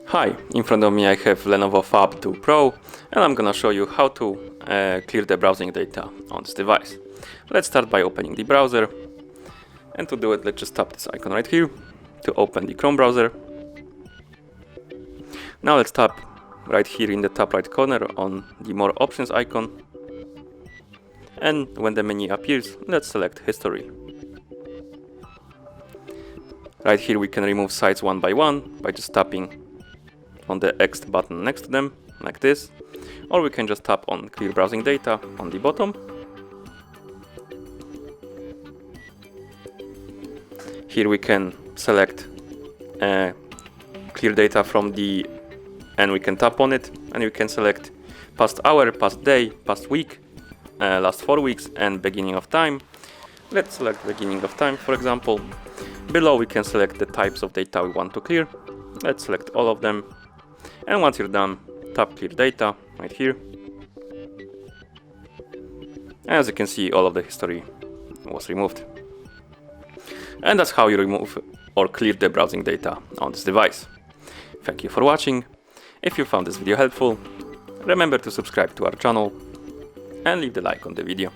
Hi, in front of me I have LENOVO Phab 2 Pro, and I'm gonna show you how to clear the browsing data on this device. Let's start by opening the browser, and to do it let's just tap this icon right here to open the Chrome browser. Now let's tap right here in the top right corner on the More Options icon, and when the menu appears, let's select History. Right here we can remove sites one by one by just tapping on the X button next to them, like this, or we can just tap on Clear Browsing Data on the bottom. Here we can select Clear Data from the, and we can tap on it, and we can select past hour, past day, past week, last 4 weeks, and beginning of time. Let's select beginning of time, for example. Below we can select the types of data we want to clear. Let's select all of them. And once you're done, tap Clear Data right here. As you can see, all of the history was removed. And that's how you remove or clear the browsing data on this device. Thank you for watching. If you found this video helpful, remember to subscribe to our channel and leave the like on the video.